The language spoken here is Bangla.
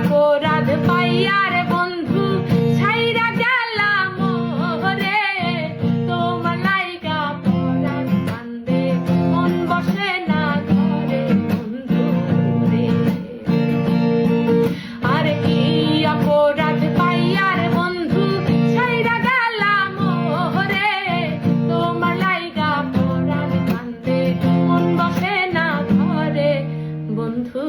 অপরাধ পাইয়ার বন্ধু ছাইরা গেলাম রে, তোমার লাইগা পরাণ কান্দে মন বসে না ঘরে বন্ধু রে। আর কি অপরাধ পাইয়ার বন্ধু ছাইরা গেলাম রে, তোমার লাইগা পরাণ কান্দে মন বসে না ঘরে বন্ধু।